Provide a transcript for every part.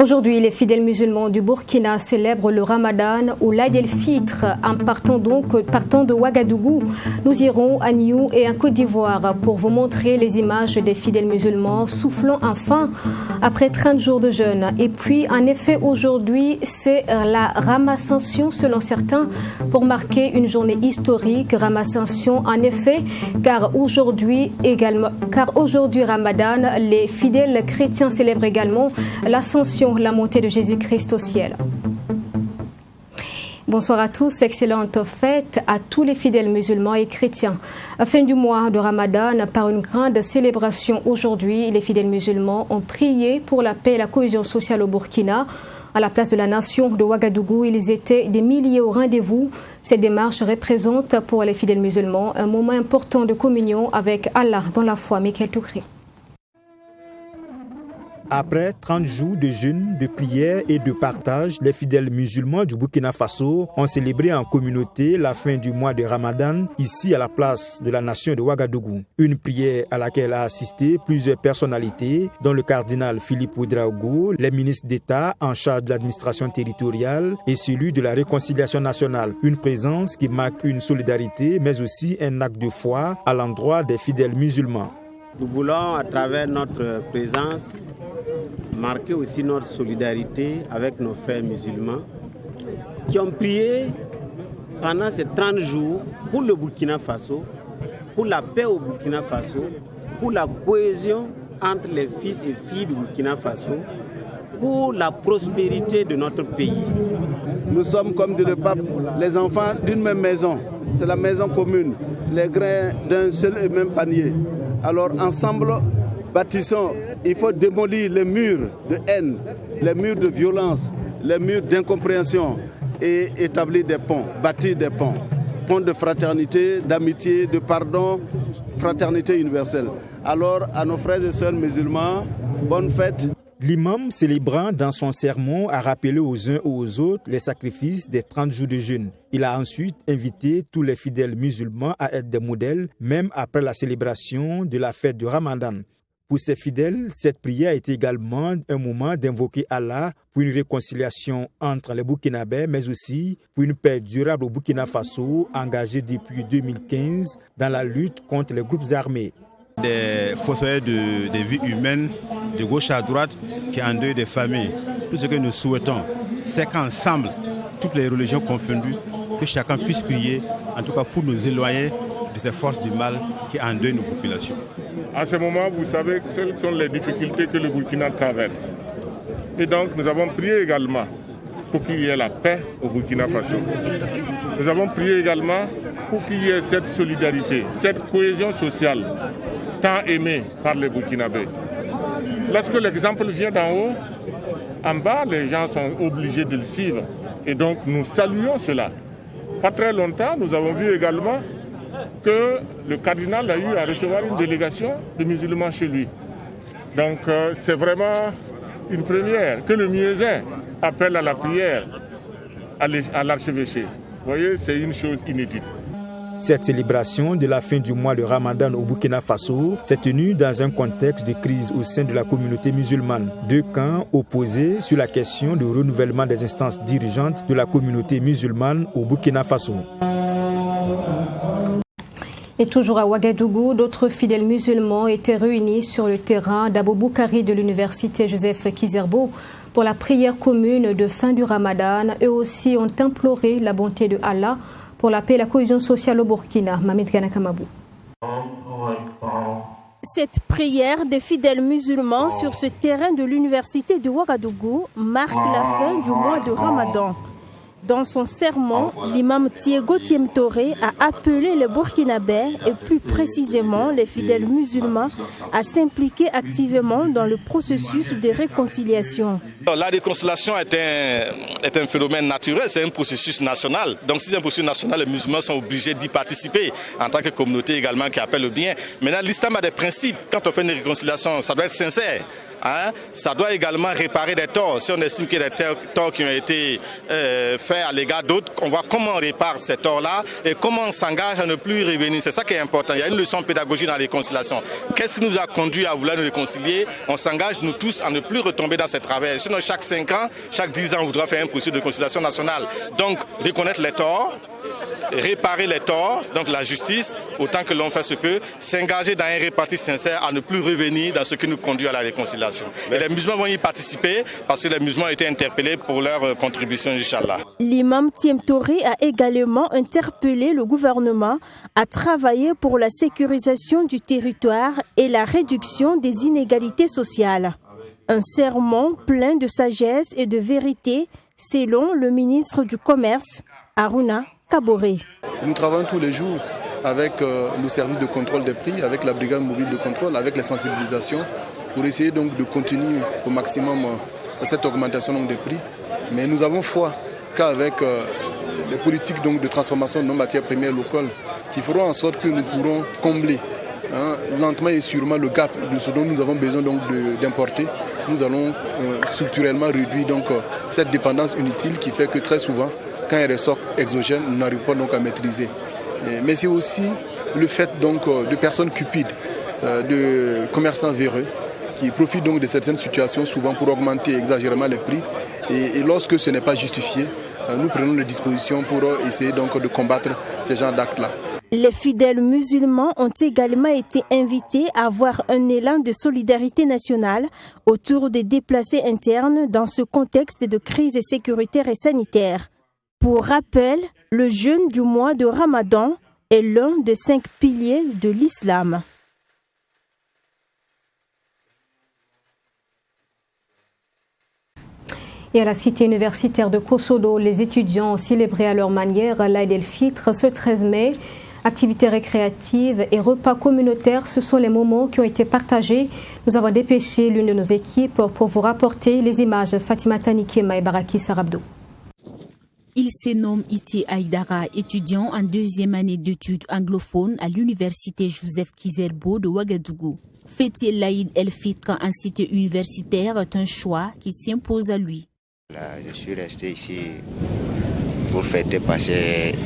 Aujourd'hui, les fidèles musulmans du Burkina célèbrent le Ramadan ou l'Aïd el-Fitr. En partant de Ouagadougou, nous irons à Niou et en Côte d'Ivoire pour vous montrer les images des fidèles musulmans soufflant enfin après 30 jours de jeûne. Et puis, en effet, aujourd'hui, c'est la Ramascension selon certains pour marquer une journée historique. Ramascension, en effet, car aujourd'hui Ramadan, les fidèles chrétiens célèbrent également l'ascension, la montée de Jésus-Christ au ciel. Bonsoir à tous, excellente fête à tous les fidèles musulmans et chrétiens. Fin du mois de Ramadan, par une grande célébration aujourd'hui, les fidèles musulmans ont prié pour la paix et la cohésion sociale au Burkina. À la place de la nation de Ouagadougou, ils étaient des milliers au rendez-vous. Cette démarche représente pour les fidèles musulmans un moment important de communion avec Allah dans la foi. Michael Toukri. Après 30 jours de jeûne, de prière et de partage, les fidèles musulmans du Burkina Faso ont célébré en communauté la fin du mois de Ramadan ici à la place de la nation de Ouagadougou. Une prière à laquelle a assisté plusieurs personnalités, dont le cardinal Philippe Ouedraogo, les ministres d'État en charge de l'administration territoriale et celui de la réconciliation nationale. Une présence qui marque une solidarité mais aussi un acte de foi à l'endroit des fidèles musulmans. Nous voulons, à travers notre présence, marquer aussi notre solidarité avec nos frères musulmans qui ont prié pendant ces 30 jours pour le Burkina Faso, pour la paix au Burkina Faso, pour la cohésion entre les fils et filles du Burkina Faso, pour la prospérité de notre pays. Nous sommes, comme dit le pape, les enfants d'une même maison. C'est la maison commune, les grains d'un seul et même panier. Alors ensemble, bâtissons. Il faut démolir les murs de haine, les murs de violence, les murs d'incompréhension et établir des ponts, bâtir des ponts. Ponts de fraternité, d'amitié, de pardon, fraternité universelle. Alors à nos frères et sœurs musulmans, bonne fête. L'imam célébrant dans son sermon a rappelé aux uns et aux autres les sacrifices des 30 jours de jeûne. Il a ensuite invité tous les fidèles musulmans à être des modèles, même après la célébration de la fête du Ramadan. Pour ces fidèles, cette prière est également un moment d'invoquer Allah pour une réconciliation entre les Burkinabés, mais aussi pour une paix durable au Burkina Faso, engagé depuis 2015 dans la lutte contre les groupes armés. Des fossoyeurs des vies humaines, de gauche à droite, qui endeuillent des familles. Tout ce que nous souhaitons, c'est qu'ensemble, toutes les religions confondues, que chacun puisse prier, en tout cas pour nous éloigner de ces forces du mal qui endeuillent nos populations. À ce moment, vous savez quelles sont les difficultés que le Burkina traverse. Et donc, nous avons prié également pour qu'il y ait la paix au Burkina Faso. Nous avons prié également pour qu'il y ait cette solidarité, cette cohésion sociale, tant aimée par les Burkinabés. Lorsque l'exemple vient d'en haut, en bas, les gens sont obligés de le suivre. Et donc, nous saluons cela. Pas très longtemps, nous avons vu également que le cardinal a eu à recevoir une délégation de musulmans chez lui. Donc, c'est vraiment une première, que le muezzin appelle à la prière à l'archevêché. Vous voyez, c'est une chose inédite. Cette célébration de la fin du mois de Ramadan au Burkina Faso s'est tenue dans un contexte de crise au sein de la communauté musulmane. Deux camps opposés sur la question du renouvellement des instances dirigeantes de la communauté musulmane au Burkina Faso. Et toujours à Ouagadougou, d'autres fidèles musulmans étaient réunis sur le terrain d'Abou-Boukari de l'université Joseph Kizerbo pour la prière commune de fin du Ramadan. Eux aussi ont imploré la bonté de Allah pour la paix et la cohésion sociale au Burkina. Mamed Ganakamabou. Cette prière des fidèles musulmans sur ce terrain de l'université de Ouagadougou marque la fin du mois de Ramadan. Dans son sermon, l'imam Thiego Tiemtoré a appelé les Burkinabés et plus précisément les fidèles musulmans à s'impliquer activement dans le processus de réconciliation. La réconciliation est un phénomène naturel, c'est un processus national. Donc si c'est un processus national, les musulmans sont obligés d'y participer en tant que communauté également qui appelle le bien. Maintenant, l'islam a des principes. Quand on fait une réconciliation, ça doit être sincère. Ça doit également réparer des torts. Si on estime qu'il y a des torts qui ont été faits à l'égard d'autres, on voit comment on répare ces torts-là et comment on s'engage à ne plus revenir. C'est ça qui est important. Il y a une leçon pédagogique dans la réconciliation. Qu'est-ce qui nous a conduit à vouloir nous réconcilier? On s'engage, nous tous, à ne plus retomber dans ces travers. Sinon, chaque 5 ans, chaque 10 ans, on voudra faire un processus de réconciliation nationale. Donc, reconnaître les torts, réparer les torts, donc la justice, autant que l'on fait ce peut, s'engager dans un réparti sincère à ne plus revenir dans ce qui nous conduit à la réconciliation. Et les musulmans vont y participer parce que les musulmans ont été interpellés pour leur contribution, Inch'Allah. L'imam Thiem Touré a également interpellé le gouvernement à travailler pour la sécurisation du territoire et la réduction des inégalités sociales. Un sermon plein de sagesse et de vérité, selon le ministre du Commerce, Aruna Kaboré. Nous travaillons tous les jours avec le service de contrôle des prix, avec la brigade mobile de contrôle, avec les sensibilisations, pour essayer donc de continuer au maximum cette augmentation des prix. Mais nous avons foi qu'avec les politiques donc, de transformation de nos matières premières locales, qui feront en sorte que nous pourrons combler lentement et sûrement le gap de ce dont nous avons besoin d'importer. Nous allons structurellement réduire donc, cette dépendance inutile qui fait que très souvent, quand il y a des chocs exogènes, nous n'arrivons pas donc à maîtriser. Mais c'est aussi le fait donc de personnes cupides, de commerçants véreux, qui profitent donc de certaines situations souvent pour augmenter exagérément les prix. Et lorsque ce n'est pas justifié, nous prenons des dispositions pour essayer donc de combattre ces genres d'actes-là. Les fidèles musulmans ont également été invités à avoir un élan de solidarité nationale autour des déplacés internes dans ce contexte de crise sécuritaire et sanitaire. Pour rappel, le jeûne du mois de Ramadan est l'un des 5 piliers de l'islam. Et à la cité universitaire de Kosodo, les étudiants ont célébré à leur manière l'Aïd el-Fitr ce 13 mai. Activités récréatives et repas communautaires, ce sont les moments qui ont été partagés. Nous avons dépêché l'une de nos équipes pour vous rapporter les images. Fatima Tanikema et Baraki Sarabdo. Il se nomme Iti Aïdara, étudiant en 2e année d'études anglophones à l'université Joseph Kizerbo de Ouagadougou. Fêter l'Aïd el-Fitr en cité universitaire est un choix qui s'impose à lui. Là, je suis resté ici pour fêter parce que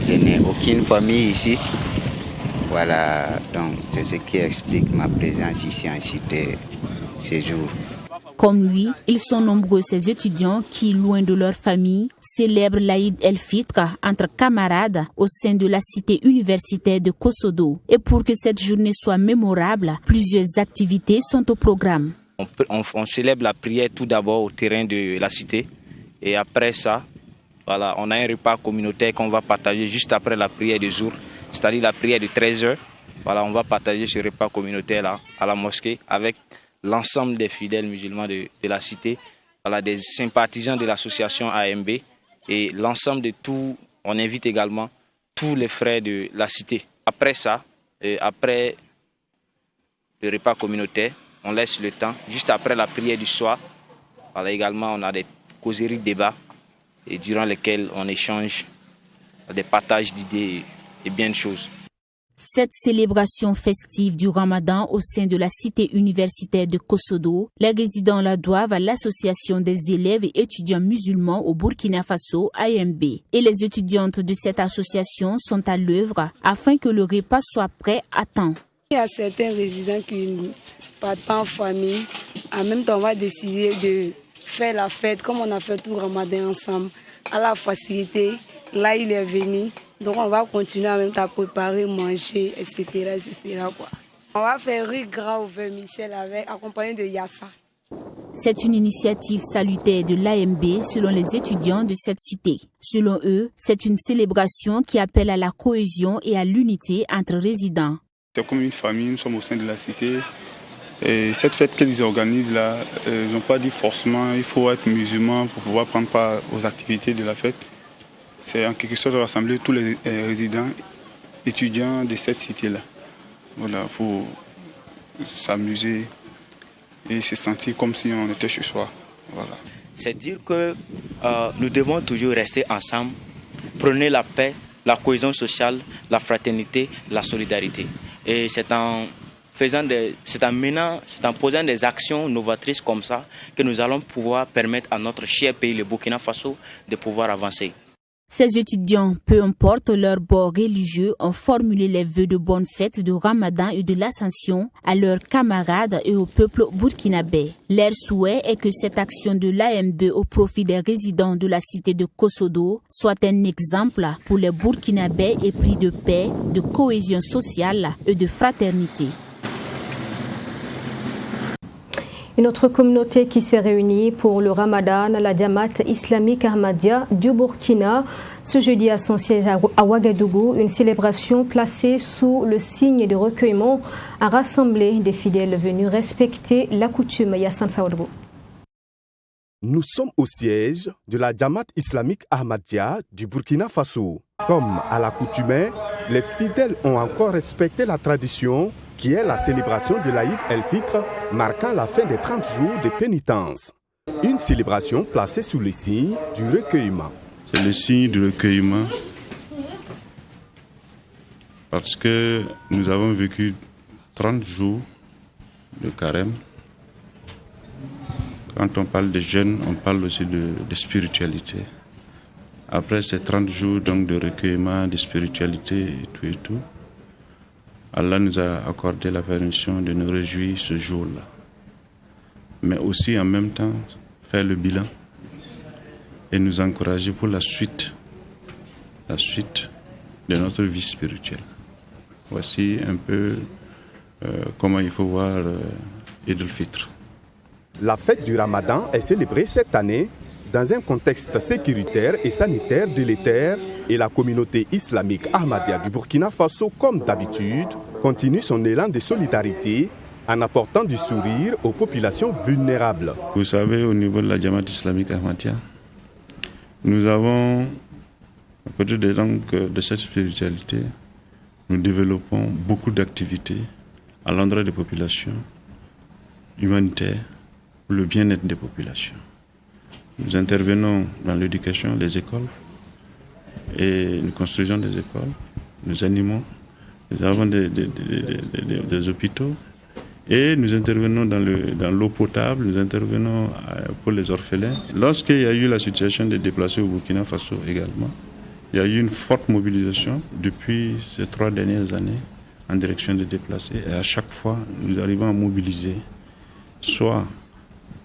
je n'ai aucune famille ici. Voilà, donc c'est ce qui explique ma présence ici en cité ces jours. Comme lui, ils sont nombreux ces étudiants qui, loin de leur famille, célèbrent l'Aïd el-Fitr entre camarades au sein de la cité universitaire de Kosodo. Et pour que cette journée soit mémorable, plusieurs activités sont au programme. On célèbre la prière tout d'abord au terrain de la cité. Et après ça, voilà, on a un repas communautaire qu'on va partager juste après la prière du jour, c'est-à-dire la prière de 13h. Voilà, on va partager ce repas communautaire-là à la mosquée avec l'ensemble des fidèles musulmans de la cité, voilà, des sympathisants de l'association AMB et l'ensemble de tout, on invite également tous les frères de la cité. Après ça, après le repas communautaire, on laisse le temps, juste après la prière du soir, voilà, également on a des causeries, débats, et durant lesquels on échange des partages d'idées et bien de choses. Cette célébration festive du Ramadan au sein de la cité universitaire de Kosodo, les résidents la doivent à l'association des élèves et étudiants musulmans au Burkina Faso, AMB. Et les étudiantes de cette association sont à l'œuvre afin que le repas soit prêt à temps. Il y a certains résidents qui ne partent pas en famille. En même temps, on va décider de faire la fête comme on a fait tout le Ramadan ensemble. À la facilité, là il est venu. Donc on va continuer en même temps à préparer, manger, etc. quoi. On va faire riz gras au vermicelle accompagné de yassa. C'est une initiative salutaire de l'AMB selon les étudiants de cette cité. Selon eux, c'est une célébration qui appelle à la cohésion et à l'unité entre résidents. C'est comme une famille, nous sommes au sein de la cité. Et cette fête qu'ils organisent là, ils n'ont pas dit forcément il faut être musulman pour pouvoir prendre part aux activités de la fête. C'est en quelque sorte rassembler tous les résidents, étudiants de cette cité-là. Voilà, pour s'amuser et se sentir comme si on était chez soi. Voilà. C'est dire que nous devons toujours rester ensemble, prôner la paix, la cohésion sociale, la fraternité, la solidarité. Et c'est en posant des actions novatrices comme ça que nous allons pouvoir permettre à notre cher pays, le Burkina Faso, de pouvoir avancer. Ces étudiants, peu importe leur bord religieux, ont formulé les vœux de bonne fête de Ramadan et de l'Ascension à leurs camarades et au peuple burkinabé. Leur souhait est que cette action de l'AMB au profit des résidents de la cité de Kosodo soit un exemple pour les Burkinabés épris de paix, de cohésion sociale et de fraternité. Une autre communauté qui s'est réunie pour le Ramadan, la Jamaat islamique Ahmadiyya du Burkina, ce jeudi à son siège à Ouagadougou, une célébration placée sous le signe de recueillement a rassemblé des fidèles venus respecter la coutume. Yassine Saoudou. Nous sommes au siège de la Jamaat islamique Ahmadiyya du Burkina Faso. Comme à l'accoutumée, les fidèles ont encore respecté la tradition qui est la célébration de l'Aïd el-Fitr, marquant la fin des 30 jours de pénitence. Une célébration placée sous le signe du recueillement. C'est le signe du recueillement parce que nous avons vécu 30 jours de carême. Quand on parle de jeûne, on parle aussi de spiritualité. Après ces 30 jours donc, de recueillement, de spiritualité et tout, Allah nous a accordé la permission de nous réjouir ce jour-là. Mais aussi en même temps faire le bilan et nous encourager pour la suite de notre vie spirituelle. Voici un peu comment il faut voir Eid al-Fitr. La fête du Ramadan est célébrée cette année dans un contexte sécuritaire et sanitaire délétère et la communauté islamique Ahmadiyya du Burkina Faso, comme d'habitude, continue son élan de solidarité en apportant du sourire aux populations vulnérables. Vous savez, au niveau de la Jamaat islamique Ahmadiyya, nous avons, à côté de cette spiritualité, nous développons beaucoup d'activités à l'endroit des populations humanitaires pour le bien-être des populations. Nous intervenons dans l'éducation, les écoles, et nous construisons des écoles, nous animons, nous avons des hôpitaux, et nous intervenons dans l'eau potable, nous intervenons pour les orphelins. Lorsqu'il y a eu la situation des déplacés au Burkina Faso également, il y a eu une forte mobilisation depuis ces 3 dernières années en direction des déplacés, et à chaque fois, nous arrivons à mobiliser soit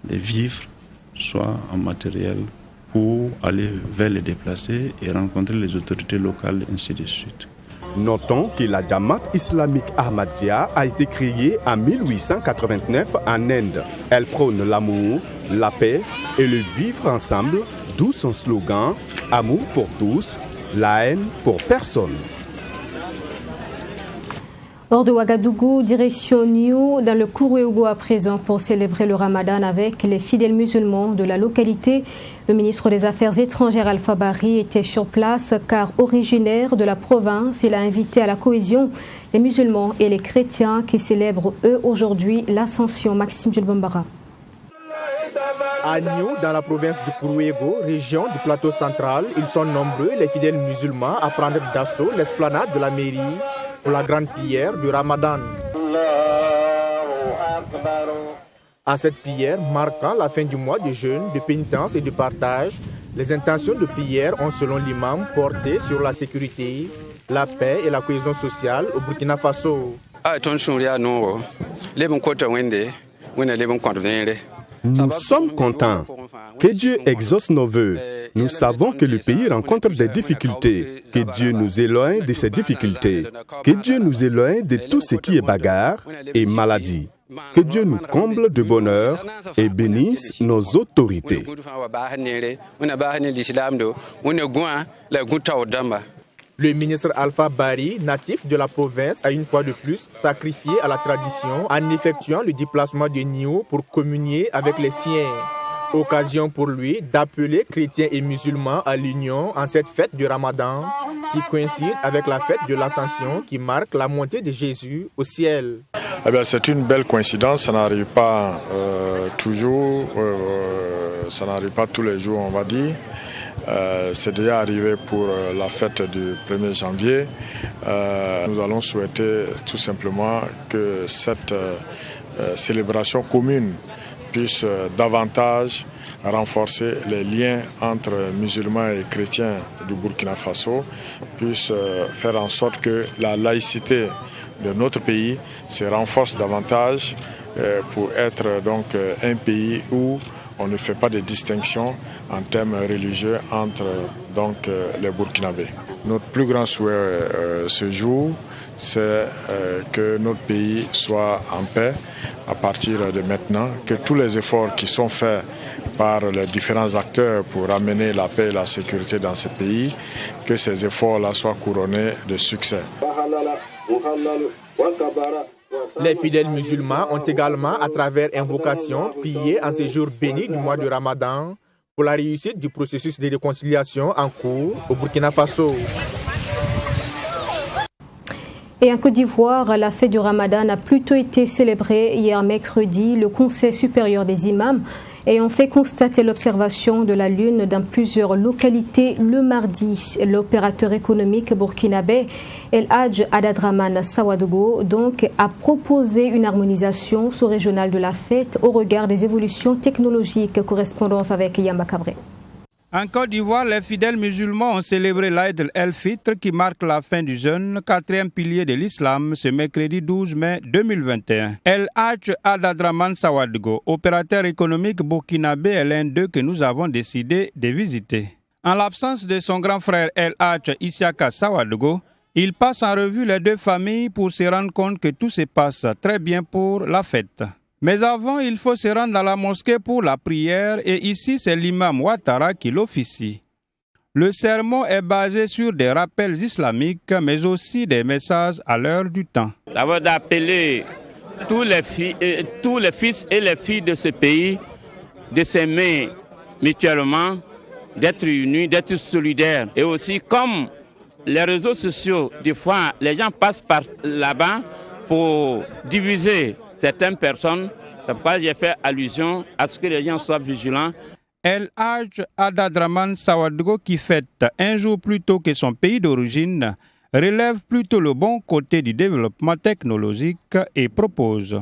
des vivres, soit en matériel pour aller vers les déplacés et rencontrer les autorités locales, ainsi de suite. Notons que la Jamaat islamique Ahmadiyya a été créée en 1889 en Inde. Elle prône l'amour, la paix et le vivre ensemble, d'où son slogan « Amour pour tous, la haine pour personne ». Hors de Ouagadougou, direction Niou, dans le Kourouéougou à présent pour célébrer le Ramadan avec les fidèles musulmans de la localité. Le ministre des Affaires étrangères Alpha Bari était sur place car originaire de la province, il a invité à la cohésion les musulmans et les chrétiens qui célèbrent eux aujourd'hui l'Ascension. Maxime Julbambara. À Niou, dans la province du Kourouégo, région du plateau central, ils sont nombreux les fidèles musulmans à prendre d'assaut l'esplanade de la mairie pour la grande prière du Ramadan. À cette prière marquant la fin du mois de jeûne, de pénitence et de partage, les intentions de prière ont selon l'imam porté sur la sécurité, la paix et la cohésion sociale au Burkina Faso. Nous sommes contents. Que Dieu exauce nos vœux. Nous savons que le pays rencontre des difficultés. Que Dieu nous éloigne de ces difficultés. Que Dieu nous éloigne de tout ce qui est bagarre et maladie. Que Dieu nous comble de bonheur et bénisse nos autorités. Le ministre Alpha Bari, natif de la province, a une fois de plus sacrifié à la tradition en effectuant le déplacement de Niou pour communier avec les siens. Occasion pour lui d'appeler chrétiens et musulmans à l'union en cette fête du Ramadan qui coïncide avec la fête de l'Ascension qui marque la montée de Jésus au ciel. Eh bien, c'est une belle coïncidence, ça n'arrive pas toujours ça n'arrive pas tous les jours, on va dire. C'est déjà arrivé pour la fête du 1er janvier. Nous allons souhaiter tout simplement que cette célébration commune puisse davantage renforcer les liens entre musulmans et chrétiens du Burkina Faso, puisse faire en sorte que la laïcité de notre pays se renforce davantage pour être donc un pays où on ne fait pas de distinction en termes religieux entre donc les Burkinabés. Notre plus grand souhait ce jour, c'est que notre pays soit en paix à partir de maintenant, que tous les efforts qui sont faits par les différents acteurs pour amener la paix et la sécurité dans ce pays, que ces efforts-là soient couronnés de succès. Les fidèles musulmans ont également, à travers invocations, prié en ces jours bénis du mois de Ramadan pour la réussite du processus de réconciliation en cours au Burkina Faso. Et en Côte d'Ivoire, la fête du Ramadan a plutôt été célébrée hier mercredi. Le Conseil supérieur des imams ayant fait constater l'observation de la lune dans plusieurs localités le mardi. L'opérateur économique burkinabé El Hadj Adadraman Sawadogo donc a proposé une harmonisation sous-régionale de la fête au regard des évolutions technologiques. Correspondance avec Yamba Cabré. En Côte d'Ivoire, les fidèles musulmans ont célébré l'Aïd el-Fitr qui marque la fin du jeûne, quatrième pilier de l'islam, ce mercredi 12 mai 2021. El Hadj Adadraman Sawadogo, opérateur économique burkinabé, est l'un d'eux que nous avons décidé de visiter. En l'absence de son grand frère El Hadj Isiaka Sawadogo, il passe en revue les deux familles pour se rendre compte que tout se passe très bien pour la fête. Mais avant, il faut se rendre dans la mosquée pour la prière et ici, c'est l'imam Ouattara qui l'officie. Le sermon est basé sur des rappels islamiques, mais aussi des messages à l'heure du temps. D'abord d'appeler tous les fils et les filles de ce pays de s'aimer mutuellement, d'être unis, d'être solidaires. Et aussi, comme les réseaux sociaux, des fois, les gens passent par là-bas pour diviser certaines personnes, c'est pourquoi j'ai fait allusion à ce que les gens soient vigilants. El Hadj Adadraman Sawadogo, qui fête un jour plus tôt que son pays d'origine, relève plutôt le bon côté du développement technologique et propose.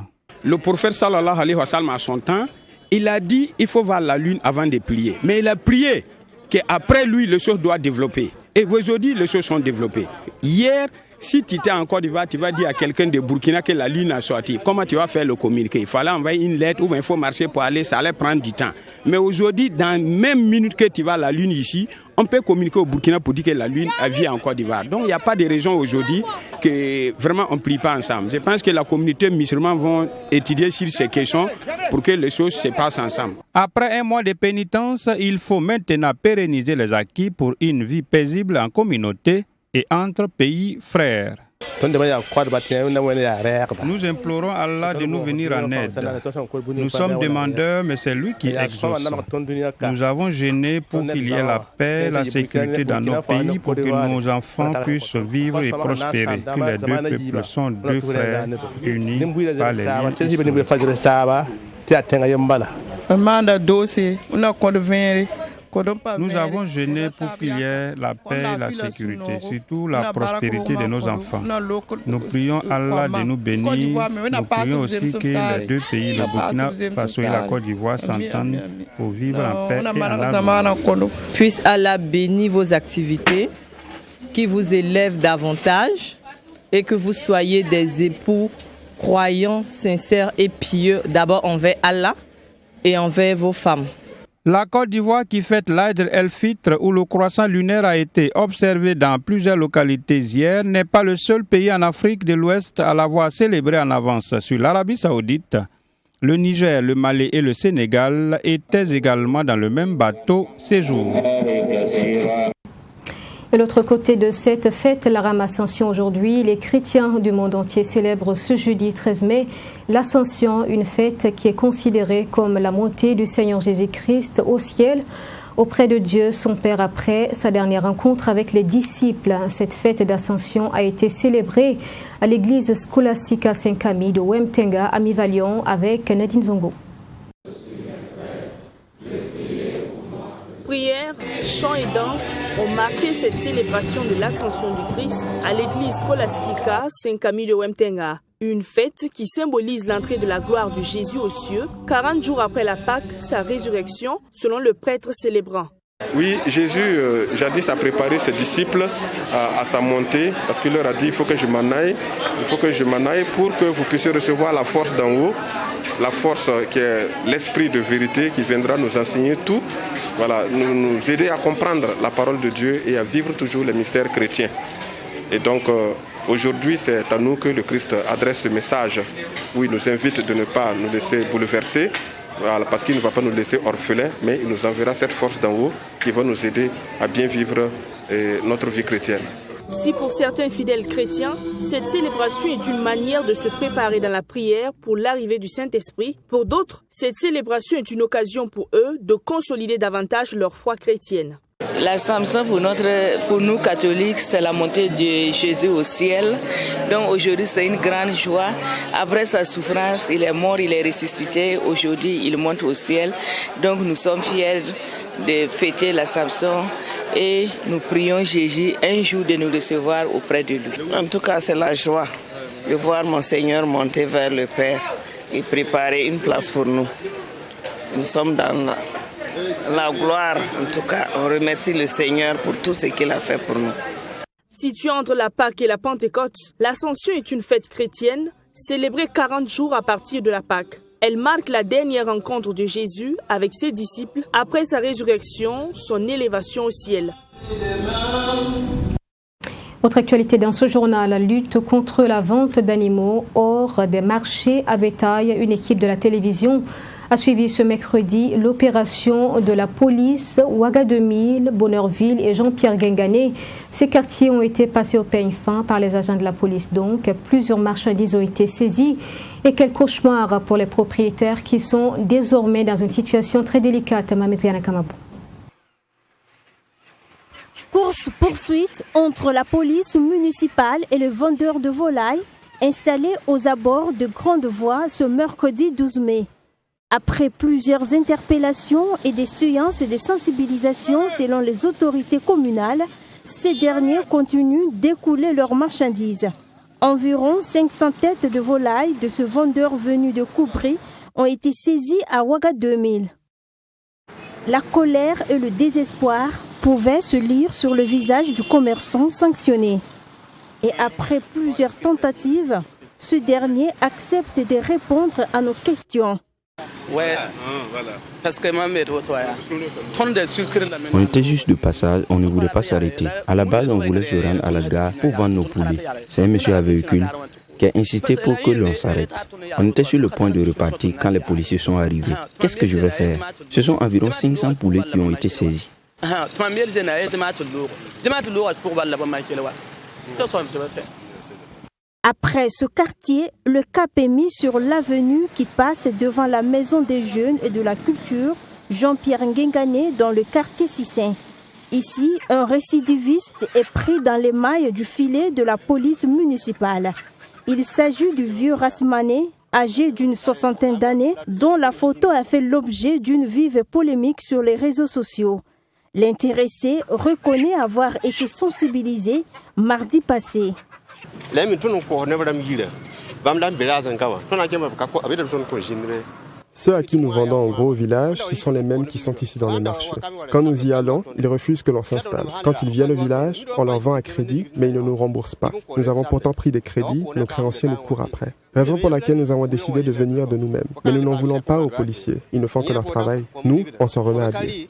Le prophète sallallahu alayhi wa sallam à son temps, il a dit il faut voir la lune avant de prier. Mais il a prié qu'après lui, les choses doivent développer. Et aujourd'hui, les choses sont développées. Hier, si tu étais en Côte d'Ivoire, tu vas dire à quelqu'un de Burkina que la lune a sorti. Comment tu vas faire le communiqué? Il fallait envoyer une lettre ou bien il faut marcher pour aller, ça allait prendre du temps. Mais aujourd'hui, dans la même minute que tu vas à la lune ici, on peut communiquer au Burkina pour dire que la lune a vie en Côte d'Ivoire. Donc il n'y a pas de raison aujourd'hui que vraiment on ne prie pas ensemble. Je pense que la communauté musulmane va étudier sur ces questions pour que les choses se passent ensemble. Après un mois de pénitence, il faut maintenant pérenniser les acquis pour une vie paisible en communauté et entre pays frères. Nous implorons Allah de nous venir en aide. Nous sommes demandeurs, mais c'est lui qui exauce. Nous avons jeûné pour qu'il y ait la paix, la sécurité dans nos pays, pour que nos enfants puissent vivre et prospérer. Que les deux peuples sont deux frères unis par les liens. Nous avons jeûné pour qu'il y ait la paix et la sécurité, surtout la prospérité de nos enfants. Nous prions Allah de nous bénir. Nous prions aussi que les deux pays, le Burkina Faso et la Côte d'Ivoire, s'entendent pour vivre en paix et en harmonie. Puisse Allah bénir vos activités, qui vous élève davantage et que vous soyez des époux croyants, sincères et pieux, d'abord envers Allah et envers vos femmes. La Côte d'Ivoire qui fête l'Aïd el-Fitr où le croissant lunaire a été observé dans plusieurs localités hier n'est pas le seul pays en Afrique de l'Ouest à l'avoir célébré en avance sur l'Arabie Saoudite. Le Niger, le Mali et le Sénégal étaient également dans le même bateau ces jours. De l'autre côté de cette fête, la Ascension aujourd'hui, les chrétiens du monde entier célèbrent ce jeudi 13 mai l'Ascension, une fête qui est considérée comme la montée du Seigneur Jésus-Christ au ciel, auprès de Dieu, son Père, après sa dernière rencontre avec les disciples. Cette fête d'Ascension a été célébrée à l'église scolastique à Saint-Camille de Ouemtenga à Mivalion avec Nadine Zongo. chants et danses ont marqué cette célébration de l'ascension du Christ à l'église Scholastica Saint-Camille de Wemtenga. Une fête qui symbolise l'entrée de la gloire de Jésus aux cieux, 40 jours après la Pâque, sa résurrection, selon le prêtre célébrant. Oui, Jésus, jadis, a préparé ses disciples à sa montée, parce qu'il leur a dit, il faut que je m'en aille pour que vous puissiez recevoir la force d'en haut, la force qui est l'esprit de vérité qui viendra nous enseigner tout, voilà, nous aider à comprendre la parole de Dieu et à vivre toujours les mystères chrétiens. Et donc, aujourd'hui, c'est à nous que le Christ adresse ce message où il nous invite de ne pas nous laisser bouleverser, voilà, parce qu'il ne va pas nous laisser orphelins, mais il nous enverra cette force d'en haut qui va nous aider à bien vivre notre vie chrétienne. Si pour certains fidèles chrétiens, cette célébration est une manière de se préparer dans la prière pour l'arrivée du Saint-Esprit, pour d'autres, cette célébration est une occasion pour eux de consolider davantage leur foi chrétienne. L'Assomption pour nous catholiques, c'est la montée de Jésus au ciel. Donc aujourd'hui, c'est une grande joie. Après sa souffrance, il est mort, il est ressuscité. Aujourd'hui, il monte au ciel. Donc nous sommes fiers de fêter l'Assomption et nous prions Jésus un jour de nous recevoir auprès de lui. En tout cas, c'est la joie de voir mon Seigneur monter vers le Père et préparer une place pour nous. Nous sommes dans la gloire. En tout cas, on remercie le Seigneur pour tout ce qu'il a fait pour nous. Située entre la Pâque et la Pentecôte, l'Ascension est une fête chrétienne célébrée 40 jours à partir de la Pâque. Elle marque la dernière rencontre de Jésus avec ses disciples après sa résurrection, son élévation au ciel. Autre actualité dans ce journal, la lutte contre la vente d'animaux hors des marchés à bétail. Une équipe de la télévision a suivi ce mercredi l'opération de la police Ouaga 2000, Bonheurville et Jean-Pierre Guingané. Ces quartiers ont été passés au peigne fin par les agents de la police. Donc, plusieurs marchandises ont été saisies. Et quel cauchemar pour les propriétaires qui sont désormais dans une situation très délicate. Mamétriana Kamabou. Course-poursuite entre la police municipale et le vendeur de volailles installé aux abords de Grande Voie ce mercredi 12 mai. Après plusieurs interpellations et des séances de sensibilisation selon les autorités communales, ces derniers continuent d'écouler leurs marchandises. Environ 500 têtes de volailles de ce vendeur venu de Koubri ont été saisies à Ouaga 2000. La colère et le désespoir pouvaient se lire sur le visage du commerçant sanctionné. Et après plusieurs tentatives, ce dernier accepte de répondre à nos questions. On était juste de passage, on ne voulait pas s'arrêter. À la base, on voulait se rendre à la gare pour vendre nos poulets. C'est un monsieur à véhicule qui a insisté pour que l'on s'arrête. On était sur le point de repartir quand les policiers sont arrivés. Qu'est-ce que je vais faire? Ce sont environ 500 poulets qui ont été saisis. Après ce quartier, le cap est mis sur l'avenue qui passe devant la Maison des Jeunes et de la Culture, Jean-Pierre Nguengané, dans le quartier Sissin. Ici, un récidiviste est pris dans les mailles du filet de la police municipale. Il s'agit du vieux Rasmané, âgé d'une soixantaine d'années, dont la photo a fait l'objet d'une vive polémique sur les réseaux sociaux. L'intéressé reconnaît avoir été sensibilisé mardi passé. Ceux à qui nous vendons en gros au village, ce sont les mêmes qui sont ici dans le marché. Quand nous y allons, ils refusent que l'on s'installe. Quand ils viennent au village, on leur vend à crédit, mais ils ne nous remboursent pas. Nous avons pourtant pris des crédits, nos créanciers nous courent après. Raison pour laquelle nous avons décidé de venir de nous-mêmes. Mais nous n'en voulons pas aux policiers. Ils ne font que leur travail. Nous, on s'en remet à Dieu.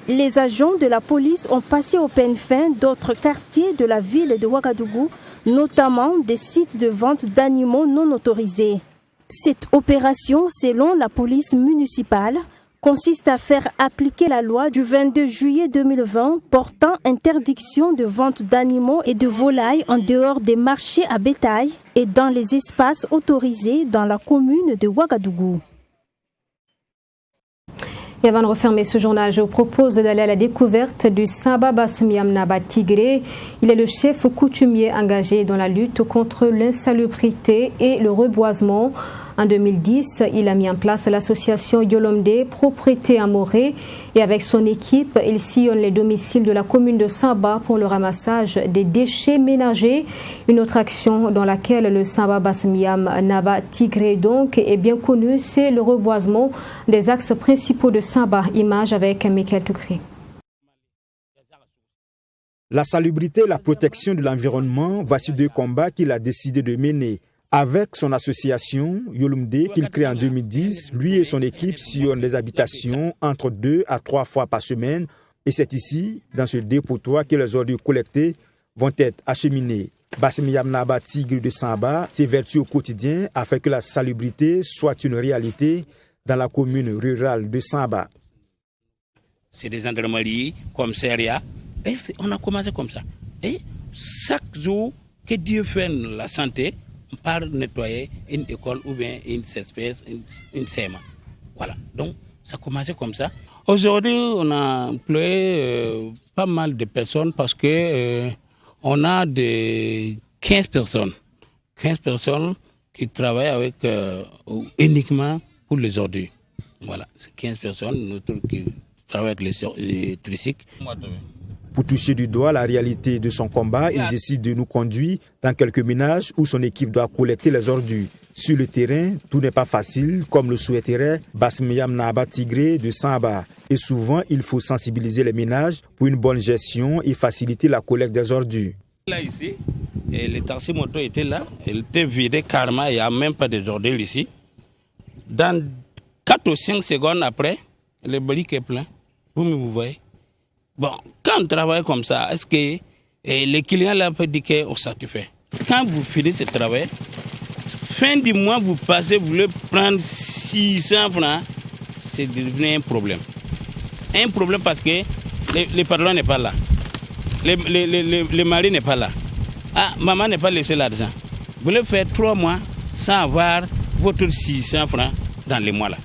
Les agents de la police ont passé au peigne fin d'autres quartiers de la ville de Ouagadougou, notamment des sites de vente d'animaux non autorisés. Cette opération, selon la police municipale, consiste à faire appliquer la loi du 22 juillet 2020 portant interdiction de vente d'animaux et de volailles en dehors des marchés à bétail et dans les espaces autorisés dans la commune de Ouagadougou. Et avant de refermer ce journal, je vous propose d'aller à la découverte du Samba Basmiamnaba Tigré. Il est le chef coutumier engagé dans la lutte contre l'insalubrité et le reboisement. En 2010, il a mis en place l'association Yolomde, propriété à Morée, et avec son équipe, il sillonne les domiciles de la commune de Samba pour le ramassage des déchets ménagers. Une autre action dans laquelle le Samba Basmiam Naba Tigré donc est bien connu, c'est le reboisement des axes principaux de Samba. Image avec Michael Toukri. La salubrité et la protection de l'environnement, voici deux combats qu'il a décidé de mener. Avec son association Yolomde qu'il crée en 2010, lui et son équipe sillonnent les habitations entre 2 à 3 fois par semaine. Et c'est ici, dans ce dépotoir, que les ordures collectées vont être acheminées. Basmiam Naba Tigre de Samba s'évertue au quotidien afin que la salubrité soit une réalité dans la commune rurale de Samba. C'est des gendarmeries, commissariats. Et on a commencé comme ça. Et chaque jour que Dieu fait la santé, on part nettoyer une école ou bien une espèce, une SEMA. Voilà. Donc, ça a commencé comme ça. Aujourd'hui, on a employé pas mal de personnes parce que on a 15 personnes. 15 personnes qui travaillent avec uniquement pour les ordures. Voilà. C'est 15 personnes qui travaillent avec les tricycles. Pour toucher du doigt la réalité de son combat, il décide de nous conduire dans quelques ménages où son équipe doit collecter les ordures. Sur le terrain, tout n'est pas facile, comme le souhaiterait Basmiam Naba Tigré de Samba. Et souvent, il faut sensibiliser les ménages pour une bonne gestion et faciliter la collecte des ordures. Là, ici, les taxis motos étaient là, ils étaient vidés carrément, il n'y a même pas de ordures ici. Dans 4 ou 5 secondes après, le brique est plein. Vous voyez. Bon, quand on travaille comme ça, est-ce que les clients là peuvent dire qu'on satisfait? Quand vous finissez ce travail, fin du mois, vous passez, vous voulez prendre 600 francs, c'est devenu un problème. Un problème parce que le patron n'est pas là. Le mari n'est pas là. Ah, maman n'est pas laissée l'argent. Vous voulez faire 3 mois sans avoir votre 600 francs dans les mois là.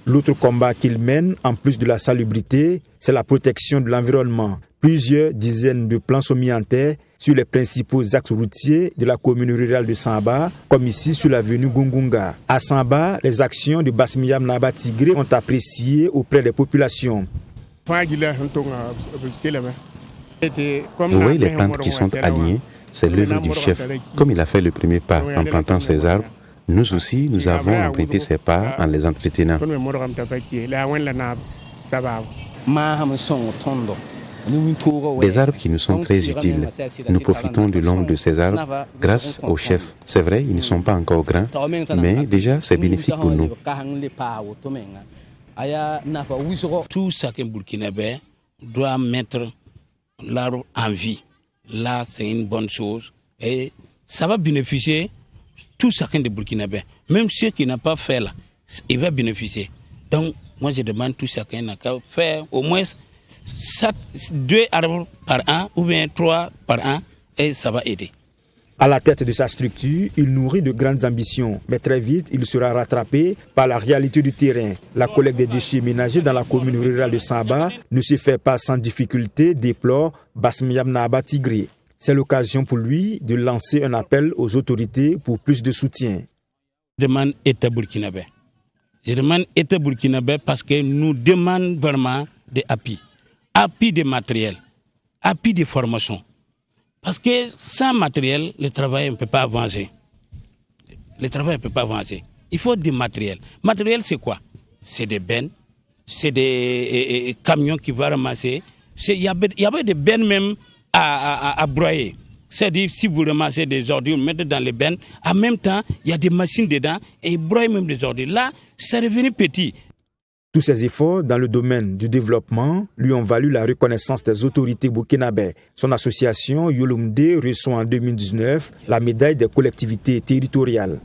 L'autre combat qu'il mène, en plus de la salubrité, c'est la protection de l'environnement. Plusieurs dizaines de plans sont mis en terre sur les principaux axes routiers de la commune rurale de Samba, comme ici sur l'avenue Gungunga. À Samba, les actions de Basmiam Naba Tigré ont apprécié auprès des populations. Vous voyez les plantes qui sont alignées, c'est l'œuvre du chef. Comme il a fait le premier pas en plantant ses arbres, nous aussi, nous avons emprunté ces pas en les entretenant. Des arbres qui nous sont très utiles. Nous profitons de l'ombre de ces arbres grâce au chef. C'est vrai, ils ne sont pas encore grands, mais déjà, c'est bénéfique pour nous. Tout chacun burkinabé doit mettre l'arbre en vie. Là, c'est une bonne chose et ça va bénéficier tout chacun des Burkinabés. Même ceux qui n'ont pas fait là, il va bénéficier. Donc, moi, je demande tout chacun à faire au moins 2 arbres par an ou bien 3 par an et ça va aider. À la tête de sa structure, il nourrit de grandes ambitions, mais très vite, il sera rattrapé par la réalité du terrain. La collecte des déchets ménagers dans la commune rurale de Samba ne se fait pas sans difficulté, déplore Basmiam Naba Tigré. C'est l'occasion pour lui de lancer un appel aux autorités pour plus de soutien. Je demande État burkinabé. Je demande État burkinabé parce que nous demandons vraiment des appuis. Appui de matériel, appui de formation. Parce que sans matériel, le travail ne peut pas avancer. Le travail ne peut pas avancer. Il faut du matériel. Matériel, c'est quoi? C'est des bennes, c'est des camions qui vont ramasser. Il y avait des bennes même à broyer. C'est-à-dire, si vous ramassez des ordures, vous mettez dans les bennes, en même temps, il y a des machines dedans et ils broient même des ordures. Là, c'est devenu petit. Tous ces efforts dans le domaine du développement lui ont valu la reconnaissance des autorités burkinabées. Son association Yolomde reçoit en 2019 la médaille des collectivités territoriales.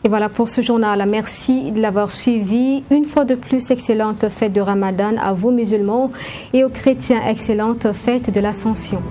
Et voilà pour ce journal. Merci de l'avoir suivi. Une fois de plus, excellente fête de Ramadan à vous musulmans et aux chrétiens, excellente fête de l'Ascension.